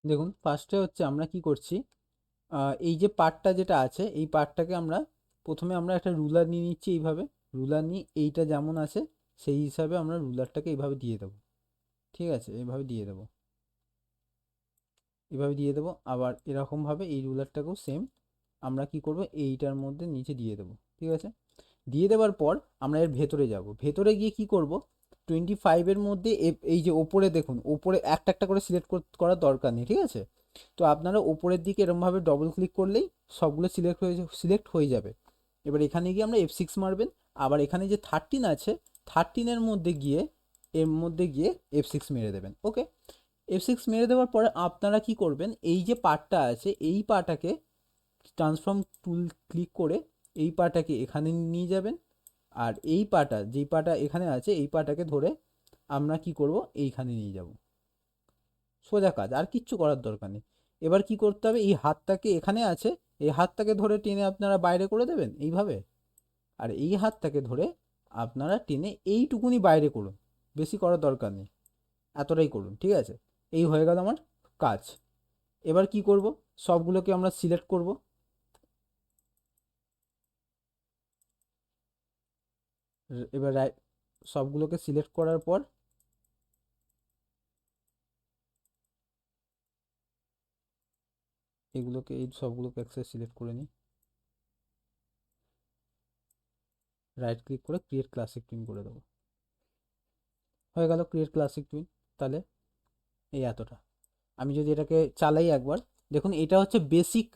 দেখুন ফার্স্টে হচ্ছে আমরা কি করছি, এই যে পার্টটা যেটা আছে এই পার্টটাকে আমরা প্রথমে আমরা একটা রুলার নিয়ে নিচ্ছি এইভাবে। রুলার নিয়ে এইটা যেমন আছে সেই হিসাবে আমরা রুলারটাকে এইভাবে দিয়ে দেবো। ঠিক আছে, এইভাবে দিয়ে দেবো, এভাবে দিয়ে দেবো। আবার এরকমভাবে এই রুলারটাকেও সেম আমরা কি করব, এইটার মধ্যে নিচে দিয়ে দেবো। ঠিক আছে, দিয়ে দেওয়ার পর আমরা এর ভেতরে যাব। ভেতরে গিয়ে কি করব, 25-এর মধ্যে এই যে ওপরে দেখুন, ওপরে একটা একটা করে সিলেক্ট করার দরকার নেই। ঠিক আছে, তো আপনারা ওপরের দিকে এরমভাবে ডবল ক্লিক করলেই সবগুলো সিলেক্ট হয়ে যাবে। এবার এখানে গিয়ে আমরা F6 মারবেন। আবার এখানে যে 13 আছে, 13-এর মধ্যে গিয়ে এর মধ্যে গিয়ে F6 মেরে দেবেন। ওকে, F6 মেরে দেওয়ার পরে আপনারা কি করবেন, এই যে পার্টটা আছে এই পার্টটাকে ট্রান্সফর্ম টুল ক্লিক করে এই পাটাকে এখানে নিয়ে যাবেন। আর এই পাটা, যেই পাটা এখানে আছে এই পাটাকে ধরে আমরা কি করব, এইখানে নিয়ে যাব। সোজা কাজ, আর কিচ্ছু করার দরকার নেই। এবার কি করতে হবে, এই হাতটাকে এখানে আছে, এই হাতটাকে ধরে টেনে আপনারা বাইরে করে দেবেন এইভাবে। আর এই হাতটাকে ধরে আপনারা টেনে এইটুকুনি বাইরে করুন, বেশি করার দরকার নেই, এতটাই করুন। ঠিক আছে, এই হয়ে গেল আমার কাজ। এবার কি করব, সবগুলোকে আমরা সিলেক্ট করব। এবার সবগুলোকে সিলেক্ট করার পর এগুলোকে, এই সবগুলোকে একসাথে সিলেক্ট করে নিই। রাইট ক্লিক করে ক্রিয়েট ক্লাসিক টুইন করে দেবো। হয়ে গেল ক্রিয়েট ক্লাসিক টুইন। তাহলে এই এতটা, আমি যদি এটাকে চালাই একবার, দেখুন এটা হচ্ছে বেসিক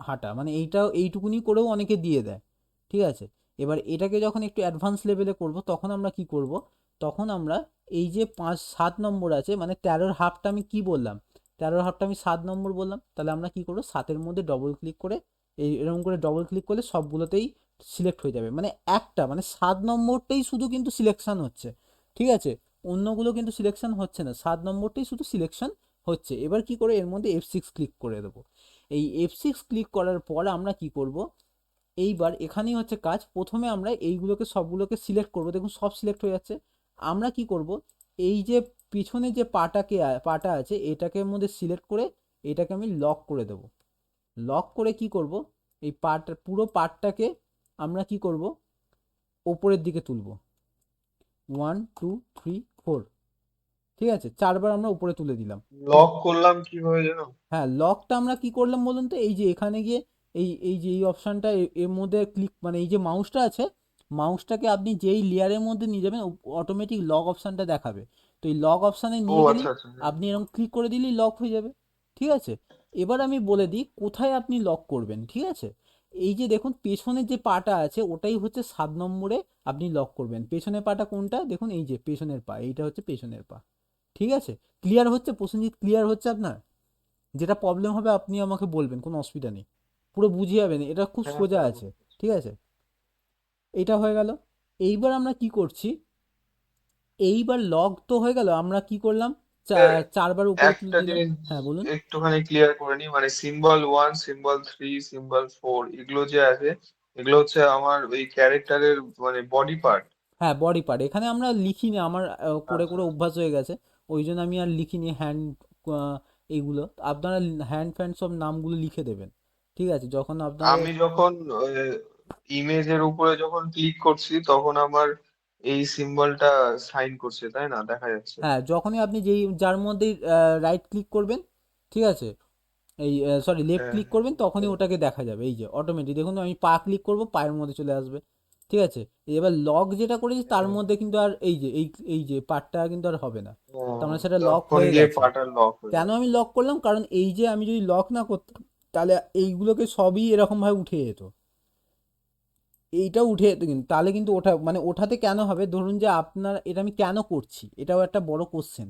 হাঁটা, মানে এইটাও এইটুকুনি করেও অনেকে দিয়ে দেয়। ঠিক আছে, এবার এটাকে যখন একটু অ্যাডভান্স লেভেলে করব তখন আমরা কি করব, তখন আমরা এই যে 5-7 নম্বর আছে, মানে 13-র হাফটা আমি কি বললাম, 13-র হাফটা আমি 7 নম্বর বললাম, তাহলে আমরা কি করবো, 7-এর মধ্যে ডবল ক্লিক করে এই এরকম করে ডবল ক্লিক করলে সবগুলোতেই সিলেক্ট হয়ে যাবে। মানে একটা মানে 7 নম্বরটাই শুধু কিন্তু সিলেকশন হচ্ছে। ঠিক আছে, অন্যগুলো কিন্তু সিলেকশন হচ্ছে না, 7 নম্বরটাই শুধু সিলেকশন হচ্ছে। এবার কি করে এর মধ্যে F6 ক্লিক করে দেবো। এই F6 ক্লিক করার পর আমরা কি করব, এইবার এখানেই হচ্ছে কাজ। প্রথমে আমরা এইগুলোকে সবগুলোকে সিলেক্ট করব, দেখুন সব সিলেক্ট হয়ে যাচ্ছে। আমরা কি করব, এই যে পিছনে যে পাটা আছে এটাকে মধ্যে সিলেক্ট করে এটাকে আমি লক করে দেব। লক করে কি করব, এই পুরো পার্টটাকে আমরা কি করব, ওপরের দিকে তুলব। 1 2 3 4, ঠিক আছে, 4বার আমরা উপরে তুলে দিলাম। লক করলাম কিভাবে যেন? হ্যাঁ, লকটা আমরা কি করলাম বলুন তো, এই যে এখানে গিয়ে এই যে এই অপশানটা এর মধ্যে ক্লিক, মানে এই যে মাউসটা আছে, মাউসটাকে আপনি যেই লেয়ারের মধ্যে নিয়ে যাবেন অটোমেটিক লক অপশানটা দেখাবে। তো এই লক অপশানে ও নিয়ে গেলেই আচ্ছা আচ্ছা, হ্যাঁ। আপনি এরকম ক্লিক করে দিলেই লক হয়ে যাবে। ঠিক আছে, এবার আমি বলে দিই কোথায় আপনি লক করবেন। ঠিক আছে, এই যে দেখুন পেছনের যে পাটা আছে ওটাই হচ্ছে 7 নম্বরে আপনি লক করবেন। পেছনের পাটা কোনটা দেখুন, এই যে পেছনের পা, এইটা হচ্ছে পেছনের পা। ঠিক আছে, ক্লিয়ার হচ্ছে প্রসেনজিৎ, ক্লিয়ার হচ্ছে আপনার? যেটা প্রবলেম হবে আপনি আমাকে বলবেন, কোনো অসুবিধা নেই, পুরো বুঝিয়ে যাবেন, এটা খুব হ্যাঁ সোজা হ্যাঁ, আছে। ঠিক আছে, এইটা হয়ে গেল। এইবার আমরা কি করছি, এইবার লগ তো হয়ে গেল, আমরা কি করলাম, স্যার 4বার উপরে তুলে একটা দিলাম। জিনিস হ্যাঁ বলুন। একটুখানি ক্লিয়ার করে নি, মানে সিম্বল 1, সিম্বল 3, সিম্বল 4 এগুলো যে আছে, এগুলো হচ্ছে আমার ওই ক্যারেক্টারের মানে বডি পার্ট। হ্যাঁ, বডি পার্ট, এখানে আমরা লিখিনি, আমার করে আচ্ছা করে আচ্ছা। অভ্যাস হয়ে গেছে, ওই জন্য আমি আর লিখিনি হ্যান্ড, এইগুলো আপনারা হ্যান্ড ফ্যান্ড সব নামগুলো লিখে দেবেন। ঠিক আছে, যখন আপনাদের, আমি যখন ইমেজের উপরে যখন ক্লিক করছি তখন আমার এই সিম্বলটা সাইন করছে, তাই না, দেখা যাচ্ছে? হ্যাঁ যখনই আপনি যার মধ্যেই রাইট ক্লিক করবেন, ঠিক আছে, এই সরি লেফট হ্যাঁ ক্লিক করবেন তখনই হ্যাঁ। ওটাকে দেখা যাবে, এই যে অটোমেটিক দেখুন আমি পা ক্লিক করব পায়ের মধ্যে চলে আসবে। ঠিক আছে, এবার লক যেটা করেছি তার হ্যাঁ, মধ্যে কিন্তু আর এই যে পার্টটা কিন্তু আর হবে না, হ্যাঁ, তার মানে সেটা লক তখন হয়ে গিয়ে গেছে। পাটা লক হয়ে কেন যাবে। আমি লক করলাম, কারণ এই যে আমি যদি লক না করতাম তাহলে এইগুলোকে সবই এরকম ভাবে উঠে যেত, এইটা উঠে যেত কিন্তু, তাহলে কিন্তু ওঠা মানে ওঠাতে কেন হবে, ধরুন যে আপনার এটা আমি কেন করছি এটাও একটা বড় কোশ্চেন।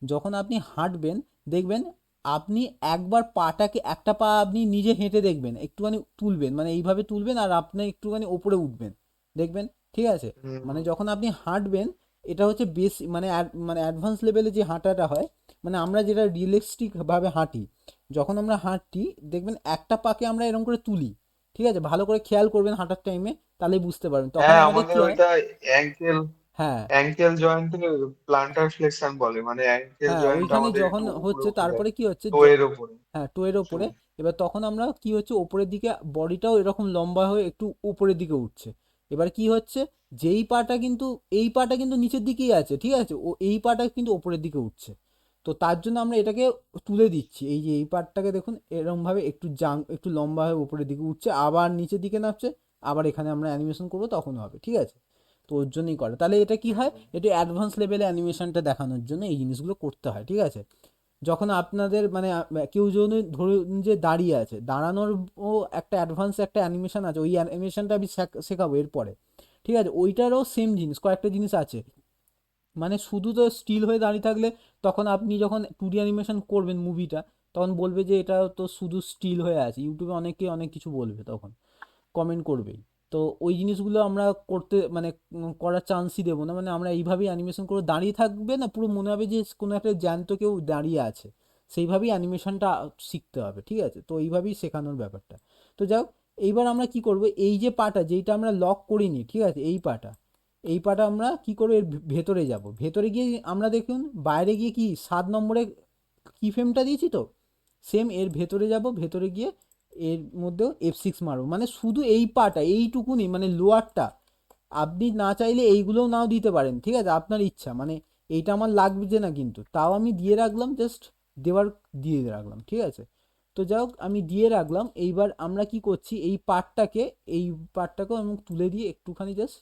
যখন আপনি হাঁটবেন দেখবেন, আপনি একবার পাটাকে একটা পা আপনি নিজে হেঁটে দেখবেন, একটুখানি তুলবেন, মানে এইভাবে তুলবেন আর আপনি একটুখানি ওপরে উঠবেন, দেখবেন। ঠিক আছে, হুম মানে হুম। যখন আপনি হাঁটবেন এটা হচ্ছে বেশ মানে মানে অ্যাডভান্স লেভেলে যে হাঁটাটা হয়, মানে আমরা যেটা রিয়েলিস্টিক ভাবে হাঁটি, যখন আমরা হাঁটি দেখবেন একটা পাকে আমরা এরকম করে তুলি। ঠিক আছে, ভালো করে খেয়াল করবেন হাঁটার টাইমে, তাহলেই বুঝতে পারবেন, তখন হ্যাঁ, আমাদের আমাদের কি হয়। ওইটা অ্যাঙ্কেল হ্যাঁ অ্যাঙ্কেল জয়েন্টে প্লান্টার ফ্লেক্সন বলে, মানে অ্যাঙ্কেল হ্যাঁ, জয়েন্ট ওইখানে আমাদের যখন একটু উপরে হচ্ছে উঠে যায়, তারপরে কি হচ্ছে টোয়ের ওপরে। হ্যাঁ টোয়ের ওপরে, হুম। এবার তখন আমরা কি হচ্ছে ওপরের দিকে বডিটাও এরকম লম্বা হয়ে একটু উপরের দিকে উঠছে। এবার কি হচ্ছে, যেই পাটা কিন্তু এই পাটা কিন্তু নিচের দিকেই আছে, ঠিক আছে, ও এই পাটা কিন্তু ওপরের দিকে উঠছে। তো তার জন্য আমরা এটাকে তুলে দিচ্ছি, এই যে এই পার্টটাকে দেখুন এরকম ভাবে একটু একটু লম্বা হয়ে উপরের দিকে উঠছে, আবার নিচের দিকে নামছে, আবার এখানে আমরা অ্যানিমেশন করবো তখন হবে, ঠিক আছে। তো ওর জন্যই করে, তাহলে এটা কি হয়, এটা অ্যাডভান্স লেভেলে অ্যানিমেশনটা দেখানোর জন্য এই জিনিসগুলো করতে হয়, ঠিক আছে। যখন আপনাদের মানে কেউ যদি ধরুন যে দাঁড়িয়ে আছে, দাঁড়ানোর ও একটা অ্যাডভান্স একটা অ্যানিমেশন আছে, ওই অ্যানিমেশনটা আমি শেখাবো এরপরে, ঠিক আছে। ওইটারও সেম জিনিস, কয়েকটা জিনিস আছে। মানে শুধু তো স্টিল হয়ে দাঁড়িয়ে থাকলে তখন আপনি যখন 2D অ্যানিমেশন করবেন মুভিটা, তখন বলবে যে এটা তো শুধু স্টিল হয়ে আছে, ইউটিউবে অনেকে অনেক কিছু বলবে তখন, কমেন্ট করবেই। তো ওই জিনিসগুলো আমরা করতে মানে করার চান্সই দেবো না, মানে আমরা এইভাবেই অ্যানিমেশন করে দাঁড়িয়ে থাকবে না, পুরো মনে হবে যে কোনো একটা জ্যান্ত কেউ দাঁড়িয়ে আছে, সেইভাবেই অ্যানিমেশনটা শিখতে হবে, ঠিক আছে। তো এইভাবেই শেখানোর ব্যাপারটা। তো যাই হোক, এইবার আমরা কি করব, এই যে পাটা যেইটা আমরা লক করিনি, ঠিক আছে, এই পাটা আমরা কি করবো, এর ভেতরে যাব, ভেতরে গিয়ে আমরা দেখুন বাইরে গিয়ে কি 7 নম্বরে কি ফ্রেমটা দিয়েছি তো, সেম এর ভেতরে যাব, ভেতরে গিয়ে এর মধ্যেও F6 মারবো, মানে শুধু এই পাটা এইটুকুনি মানে লোয়ারটা, আপনি না চাইলে এইগুলোও নাও দিতে পারেন, ঠিক আছে, আপনার ইচ্ছা, মানে এইটা আমার লাগবে না কিন্তু তাও আমি দিয়ে রাখলাম, জাস্ট দেওয়ার দিয়ে রাখলাম, ঠিক আছে। তো যাই হোক আমি দিয়ে রাখলাম, এইবার আমরা কি করছি, এই পার্টটাকেও আমি তুলে দিয়ে একটুখানি জাস্ট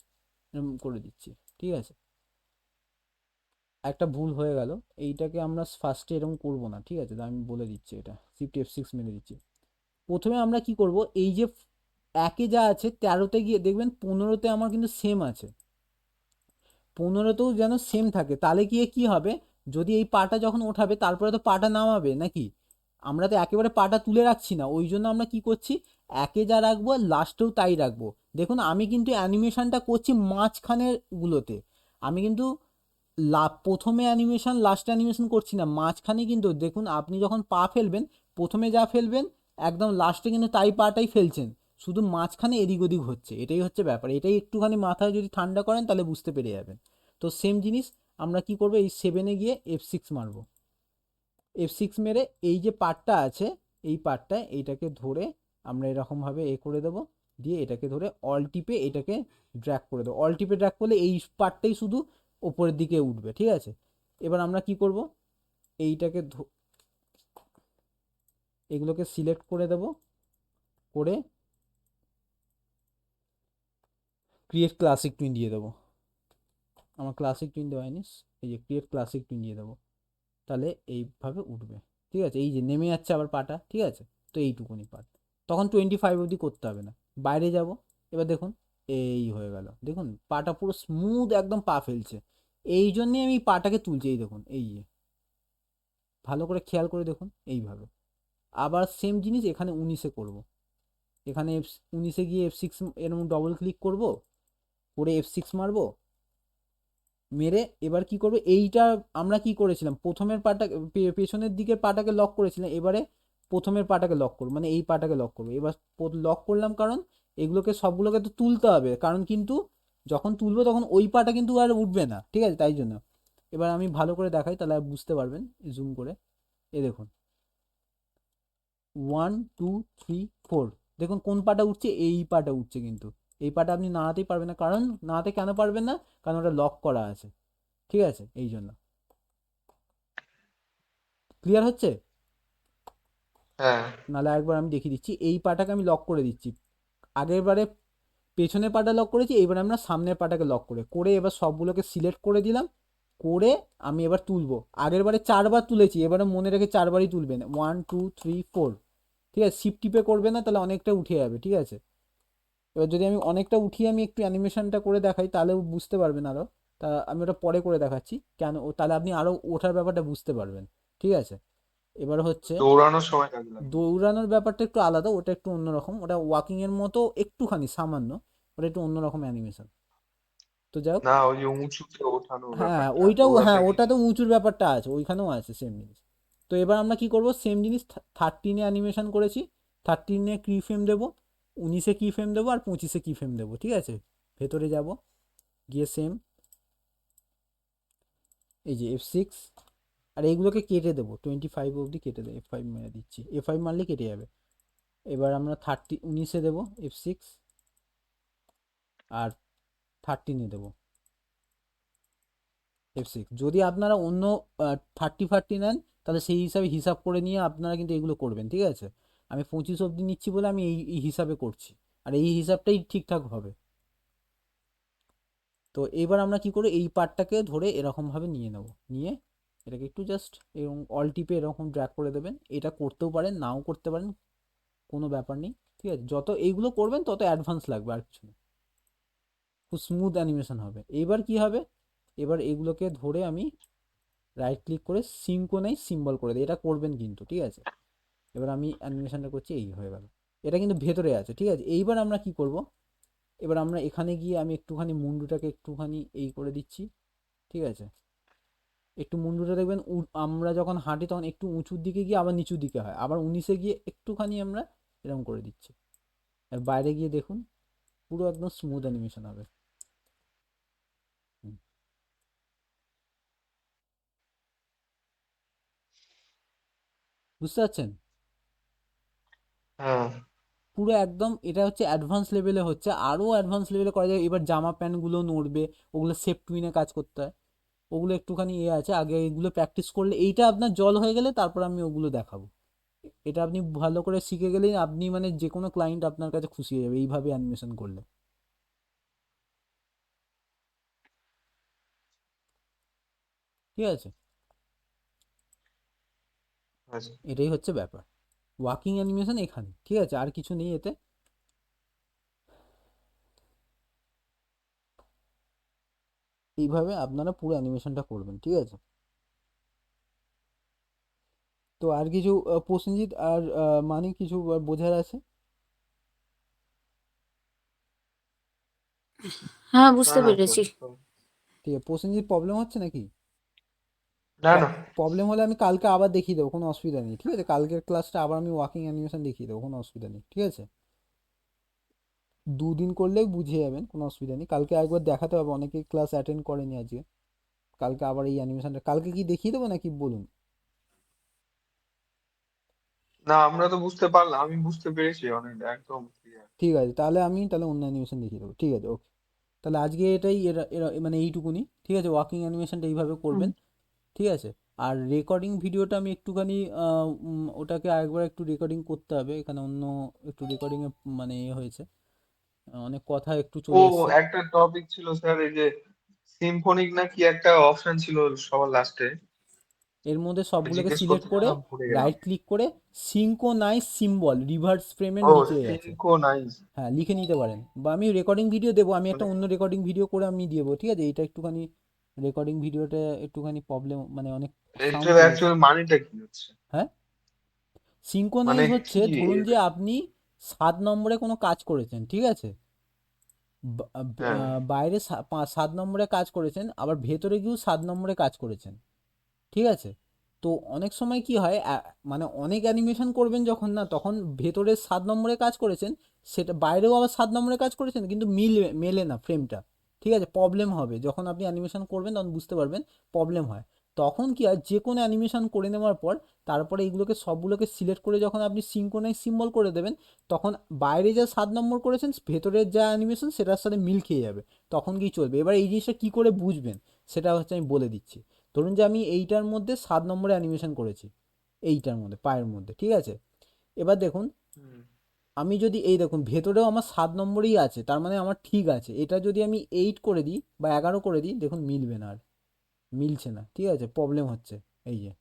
এরকম করে দিচ্ছি, ঠিক আছে। একটা ভুল হয়ে গেল, এইটাকে আমরা ফার্স্টে এরকম করব না, ঠিক আছে, তো আমি বলে দিচ্ছি, এটা Shift F6 মেরে দিচ্ছি। প্রথমে আমরা কি করব, এই যে একে যা আছে 13তে গিয়ে দেখবেন 15তে আমার কিন্তু সেম আছে, 15তেও যেন সেম থাকে, তাহলে গিয়ে কি হবে, যদি এই পাটা যখন ওঠাবে তারপরে তো পাটা নামাবে নাকি, আমরা তো একেবারে পাটা তুলে রাখছি না, ওই জন্য আমরা কি করছি, একে যা রাখবো লাস্টেও তাই রাখবো। দেখুন আমি কিন্তু অ্যানিমেশনটা করছি মাঝখানের গুলোতে, আমি কিন্তু প্রথমে অ্যানিমেশন লাস্টে অ্যানিমেশন করছি না, মাঝখানে কিন্তু দেখুন আপনি যখন পা ফেলবেন, প্রথমে যা ফেলবেন একদম লাস্টে কিন্তু তাই পাটাই ফেলছেন, শুধু মাঝখানে এদিক ওদিক হচ্ছে, এটাই হচ্ছে ব্যাপার, এটাই একটুখানি মাথায় যদি ঠান্ডা করেন তাহলে বুঝতে পেরে যাবেন। তো সেম জিনিস আমরা কি করবো, এই 7-এ গিয়ে F6 মারবো, F6 মেরে এই যে পার্টটা আছে, এই পার্টটা এইটাকে ধরে আমরা এরকমভাবে করে দেবো, দিয়ে এটাকে ধরে অল টিপে এটাকে ড্র্যাগ করে দেবো, অল টিপে ড্র্যাগ করলে এই পার্টটাই শুধু ওপরের দিকে উঠবে, ঠিক আছে। এবার আমরা কি করব, এইটাকে এগুলোকে সিলেক্ট করে দেব, করে ক্রিয়েট ক্লাসিক টুইন দিয়ে দেবো, আমার ক্লাসিক টুইন দেওয়া হয়নি, এই যে ক্রিয়েট ক্লাসিক টুইন দিয়ে দেবো, তাহলে এইভাবে উঠবে, ঠিক আছে, এই যে নেমে যাচ্ছে আবার পাটা, ঠিক আছে। তো এইটুকুনি পার্ট, তখন 25 অবধি করতে হবে না, বাইরে যাব, এবার দেখুন এই হয়ে গেল, দেখুন পাটা পুরো স্মুথ একদম পা ফেলছে, এই জন্যে আমি পাটাকে তুলছি, এই দেখুন এই যে ভালো করে খেয়াল করে দেখুন এইভাবে। আবার সেম জিনিস এখানে 19-এ করবো, এখানে 19-এ গিয়ে F6 এরকম ডবল ক্লিক করব, করে F6 মারবো, মেরে এবার কি করবে, এইটা আমরা কি করেছিলাম প্রথমের পাটা, পেছনের দিকের পাটাকে লক করেছিলাম, এবারে প্রথমের পাটাকে লক করবো, মানে এই পাটাকে লক করবো, এবার লক করলাম, কারণ এগুলোকে সবগুলোকে তো তুলতে হবে, কারণ কিন্তু যখন তুলবো তখন ওই পাটা কিন্তু আর উঠবে না, ঠিক আছে, তাই জন্য। এবার আমি ভালো করে দেখাই তাহলে বুঝতে পারবেন, জুম করে, এ দেখুন 1 2 3 4, দেখুন কোন পাটা উঠছে, এই পাটা উঠছে, কিন্তু এই পাটা আপনি নাড়াতেই পারবেন না, কারণ নাড়াতে কেন পারবেন না, কারণ ওটা লক করা আছে, ঠিক আছে, এই জন্য। ক্লিয়ার হচ্ছে, হ্যাঁ। নাহলে একবার আমি দেখিয়ে দিচ্ছি, এই পাটাকে আমি লক করে দিচ্ছি, আগের বারে পেছনের পাটা লক করেছি, এইবার আমরা সামনের পাটাকে লক করে এবার সবগুলোকে সিলেক্ট করে দিলাম, করে আমি এবার তুলবো, আগের বারে 4 বার তুলেছি, এবারে মনে রেখে 4 বারই তুলবেন, 1 2 3 4, ঠিক আছে, শিফট টিপে করবে না, তাহলে অনেকটা উঠে যাবে, ঠিক আছে। এবার যদি আমি অনেকটা উঠিয়ে আমি একটু অ্যানিমেশনটা করে দেখাই তাহলে বুঝতে পারবেন আরও, তা আমি ওটা পরে করে দেখাচ্ছি কেন, তাহলে আপনি আরও ওঠার ব্যাপারটা বুঝতে পারবেন, ঠিক আছে। এবার হচ্ছে দৌড়ানোর সময় কাজে লাগে। দৌড়ানোর ব্যাপারটা একটু আলাদা, ওটা একটু অন্যরকম, ওটা ওয়াকিং এর মতো একটুখানি সামান্য, ওটা একটু অন্যরকম অ্যানিমেশন। তো যাই হোক, না, ওই যে উঁচুতে ওঠানোর হ্যাঁ ব্যাপারটা ওইটাও, হ্যাঁ দৌড়াতে ওটা গিয়ে। তো উঁচুর ব্যাপারটা আছে, ওইখানেও আছে সেম জিনিস। তো এবার আমরা কি করব, সেম জিনিস 13-এ অ্যানিমেশন করেছি, 13-এ কি ফ্রেম দেবো, 19-এ কি ফ্রেম দেবো, আর 25-এ কি ফ্রেম দেবো, ঠিক আছে। ভেতরে যাব, গিয়ে সেম এই যে F6, আর এইগুলোকে কেটে দেবো 25 অবধি কেটে দেবো, F5 মেরে দিচ্ছি, F5 মারলে কেটে যাবে। এবার আমরা 19-এ দেবো F6, আর 13-এ দেবো F6। যদি আপনারা অন্য 30-40 নেন তাহলে সেই হিসাবে হিসাব করে নিয়ে আপনারা কিন্তু এগুলো করবেন, ঠিক আছে? আমি 25 অবধি নিচ্ছি বলে আমি এই হিসাবে করছি, আর এই হিসাবটাই ঠিকঠাক হবে। তো এবার আমরা কি করি, এই পার্টটাকে ধরে এরকমভাবে নিয়ে নেব, নিয়ে এটাকে একটু জাস্ট এরকম অল টিপে এরকম ড্র্যাগ করে দেবেন। এটা করতেও পারেন, নাও করতে পারেন, কোনো ব্যাপার নেই, ঠিক আছে? যত এইগুলো করবেন তত অ্যাডভান্স লাগবে, আর কিছু না, খুব স্মুথ অ্যানিমেশন হবে। এবার কি হবে, এবার এগুলোকে ধরে আমি রাইট ক্লিক করে সিঙ্ক্রোনাইজ সিম্বল করে দিই, এটা করবেন কিন্তু, ঠিক আছে? এবার আমি অ্যানিমেশনটা করছি, এই হয়ে গেল, এটা কিন্তু ভেতরে আছে, ঠিক আছে? এইবার আমরা কি করব, এবার আমরা এখানে গিয়ে আমি একটুখানি মুন্ডুটাকে একটুখানি এই করে দিচ্ছি, ঠিক আছে? একটু মুন্ডুটা দেখবেন আমরা যখন হাঁটি তখন একটু উঁচুর দিকে গিয়ে আবার নিচুর দিকে হয়, আবার 19-এ গিয়ে একটুখানি আমরা এরকম করে দিচ্ছি। আর বাইরে গিয়ে দেখুন পুরো একদম স্মুথ অ্যানিমেশন হবে। হুম, বুঝতে পারছেন? হ্যাঁ। পুরো একদম এটা হচ্ছে অ্যাডভান্স লেভেলে হচ্ছে, আরও অ্যাডভান্স লেভেলে করা যায়। এবার জামা প্যান্টগুলো নড়বে, ওগুলো সেফ টুইনে কাজ করতে হয়, ওগুলো একটুখানি আছে, আগে এগুলো প্র্যাকটিস করলে এইটা আপনার জল হয়ে গেলে তারপর আমি ওগুলো দেখাবো। এটা আপনি ভালো করে শিখে গেলেই আপনি মানে যে কোনো ক্লায়েন্ট আপনার কাছে খুশি হয়ে যাবে এইভাবে অ্যানিমেশন করলে, ঠিক আছে? আচ্ছা। এটাই হচ্ছে ব্যাপার, ওয়াকিং অ্যানিমেশন এখানে, ঠিক আছে? আর কিছু নেই এতে। এইভাবে আপনারা পুরো অ্যানিমেশনটা করবেন, ঠিক আছে? তো আর কিছু প্রসেনজিৎ আর মানে কিছু বোঝার আছে? হ্যাঁ, না বুঝতে না পেরেছি। তো- তো- ঠিক আছে, প্রসেনজিৎ প্রবলেম হচ্ছে নাকি? না না। প্রবলেম হলে আমি কালকে আবার দেখিয়ে দেবো, কোনো অসুবিধা নেই, ঠিক আছে? কালকের ক্লাসটা আবার আমি ওয়াকিং অ্যানিমেশন দেখিয়ে দেবো, কোনো অসুবিধা নেই, ঠিক আছে? 2 দিন করলেই বুঝে যাবেন, কোনো অসুবিধা নেই। কালকে একবার দেখাতে হবে, অনেকেই ক্লাস অ্যাটেন্ড করেনি আজকে। কালকে আবার এই অ্যানিমেশনটা কালকে কি দেখিয়ে দেবো নাকি বলুন? না, আমরা তো বুঝতে পারলাম, আমি বুঝতে পেরেছি অনেক একদম ক্লিয়ার। ঠিক আছে, তাহলে আমি তাহলে অন্য অ্যানিমেশন দেখিয়ে দেবো, ঠিক আছে? ওকে, তাহলে আজকে এটাই এরা এরা মানে এইটুকুনি, ঠিক আছে? ওয়াকিং অ্যানিমেশনটা এইভাবে হুম। করবেন, ঠিক আছে? আর রেকর্ডিং ভিডিওটা আমি একটুখানি ওটাকে আরেকবার একটু রেকর্ডিং করতে হবে, এখানে অন্য একটু রেকর্ডিংয়ে মানে এ হয়েছে, অনেক কথা একটু ও, চলে এসছে। একটা টপিক ছিল স্যার, এই যে সিম্ফনিক না কি একটা অপশন ছিল সবার লাস্টে, এর মধ্যে সবগুলোকে জিজ্ঞেস সিলেক্ট করতে করে গেলাম ভুলে গেলাম। রাইট ক্লিক করে সিঙ্ক্রোনাইজ সিম্বল রিভার্স ফ্রেমের ও, নিচে আছে, সিনক্রোনাইজ। হ্যাঁ লিখে নিতে পারেন, বা আমি রেকর্ডিং ভিডিও দেবো, আমি একটা মানে অন্য রেকর্ডিং ভিডিও করে আমি দেবো, ঠিক আছে? এটা একটুখানি রেকর্ডিং ভিডিওটা একটুখানি প্রবলেম, মানে অনেক সাউন্ড এটার চলে এসছে। অ্যাকচুয়াল মানেটা কি হচ্ছে? হ্যাঁ, মানে সিঙ্ক্রোনাইজ হচ্ছে কি ধরুন যে এটা? আপনি 7 নম্বরে কোনো কাজ করেছেন, ঠিক আছে? হ্যাঁ। বাইরে 7 নম্বরে কাজ করেছেন, আবার ভেতরে গিয়েও 7 নম্বরে কাজ করেছেন, ঠিক আছে? তো অনেক সময় কি হয়, মানে অনেক অ্যানিমেশন করবেন যখন না, তখন ভেতরে 7 নম্বরে কাজ করেছেন, সেটা বাইরেও আবার 7 নম্বরে কাজ করেছেন, কিন্তু মেলে না ফ্রেমটা, ঠিক আছে? প্রবলেম হবে যখন আপনি অ্যানিমেশন করবেন, তখন বুঝতে পারবেন প্রবলেম হয়। তখন কি হয়, যে কোনো অ্যানিমেশন করে নেওয়ার পর তারপরে এইগুলোকে সবগুলোকে সিলেক্ট করে যখন আপনি সিঙ্ক্রোনাইজ সিম্বল করে দেবেন, তখন বাইরে যা 7 নম্বর করেছেন ভেতরের যা অ্যানিমেশন সেটার সাথে মিল খেয়ে যাবে, তখন কি চলবে। এবার এই জিনিসটা কী করে বুঝবেন সেটা হচ্ছে আমি বলে দিচ্ছি। ধরুন যে আমি এইটার মধ্যে 7 নম্বরে অ্যানিমেশন করেছি, এইটার মধ্যে পায়ের মধ্যে, ঠিক আছে? এবার দেখুন, হুম। আমি যদি এই দেখুন ভেতরেও আমার 7 নম্বরেই আছে, তার মানে আমার ঠিক আছে। এটা যদি আমি 8 করে দিই বা 11 করে দিই, দেখুন মিলবে না, আর মিলছে না, ঠিক আছে? প্রবলেম হচ্ছে, এই যে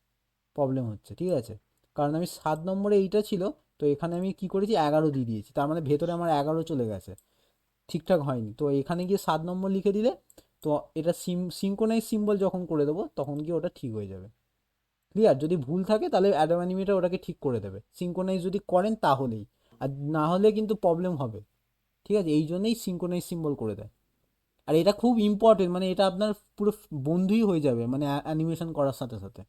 প্রবলেম হচ্ছে, ঠিক আছে? কারণ আমি 7 নম্বরে এইটা ছিল, তো এখানে আমি কি করেছি 11 দিয়ে দিয়েছি, তার মানে ভেতরে আমার 11 চলে গেছে, ঠিকঠাক হয়নি। তো এখানে গিয়ে 7 নম্বর লিখে দিলে, তো এটা সিঙ্ক্রোনাইজ সিম্বল যখন করে দেবো তখন গিয়ে ওটা ঠিক হয়ে যাবে। ক্লিয়ার? যদি ভুল থাকে তাহলে অ্যাডাম অ্যানিমেটর ওটাকে ঠিক করে দেবে, সিঙ্ক্রোনাইজ যদি করেন তাহলেই, আর না হলে কিন্তু প্রবলেম হবে, ঠিক আছে? এই জন্যই সিঙ্ক্রোনাইজ সিম্বল করে দেয়। আর এটা খুব ইম্পর্টেন্ট, মানে এটা আপনার পুরো বন্ধুই হয়ে যাবে, মানে অ্যানিমেশন করার সাথে সাথে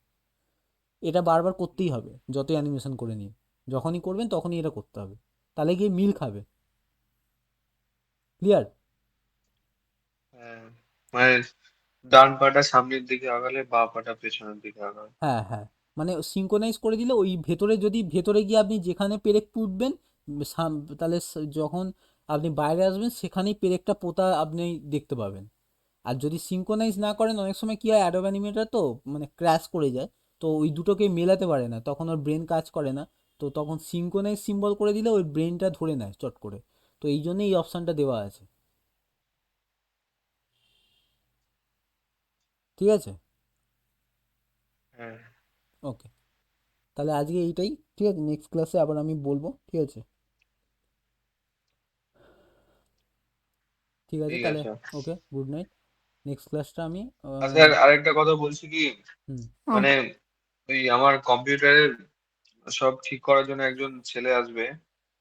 এটা বারবার করতেই হবে, যতই অ্যানিমেশন করে নিন, যখনই করবেন তখনই এটা করতে হবে, তাহলে গিয়ে মিল খাবে। ক্লিয়ার? হ্যাঁ, মানে ডান পাটা সামনের দিকে আগালে বা পাটা পেছনের দিকে আগালে। হ্যাঁ হ্যাঁ, মানে সিঙ্ক্রোনাইজ করে দিলে ওই ভেতরে, যদি ভেতরে গিয়ে আপনি যেখানে পেরেক পুঁতবেন তাহলে যখন আপনি বাইরে আসবেন সেখানেই পেরেকটা পোতা আপনি দেখতে পাবেন। আর যদি সিঙ্ক্রোনাইজ না করেন, অনেক সময় কি হয়, অ্যাডোব অ্যানিমেটর তো মানে ক্র্যাশ করে যায়, তো ওই দুটোকে মেলাতে পারে না, তখন ওর ব্রেন কাজ করে না। তো তখন সিঙ্ক্রোনাইজ সিম্বল করে দিলে ওই ব্রেনটা ধরে নেয় চট করে। তো এই জন্য এই অপশানটা দেওয়া আছে। ঠিক আছে। হ্যাঁ, ওকে, তাহলে আজকে এইটাই। ঠিক আছে, নেক্সট ক্লাসে আবার আমি বলবো। ঠিক আছে। ঠিক আছে ঠিক তাহলে। আছে। ওকে, গুড নাইট। নেক্সট ক্লাসটা আমি আর স্যার আরেকটা কথা বলছি কি, হুম মানে ওই আমার কম্পিউটারের সব ঠিক করার জন্য একজন ছেলে আসবে।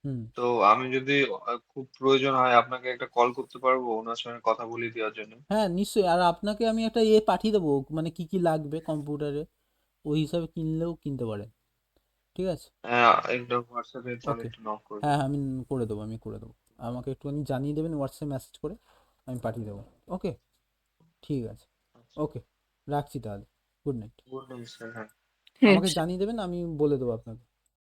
হুম। তো আমি যদি খুব প্রয়োজন হয় আপনাকে একটা কল করতে পারবো ওনার সঙ্গে কথা বলিয়ে দেওয়ার জন্য। হ্যাঁ নিশ্চয়ই, আর আপনাকে আমি একটা পাঠিয়ে দেবো, মানে কি কি লাগবে কম্পিউটারে, ওই হিসাবে কিনলেও কিনতে পারেন। ঠিক আছে। হ্যাঁ, একটু হোয়াটসঅ্যাপে তাহলে ওকে। একটু নক করে হ্যাঁ দেবেন। হ্যাঁ, আমি করে দেবো। আমাকে একটুখানি জানিয়ে দেবেন হোয়াটসঅ্যাপ মেসেজ করে, আমি পাঠিয়ে দেবো। ওকে, ঠিক আছে। আচ্ছা, ওকে, রাখছি তাহলে। Good night. Good night sir. হ্যাঁ। আমাকে জানিয়ে দেবেন, আমি বলে দেবো আপনাকে।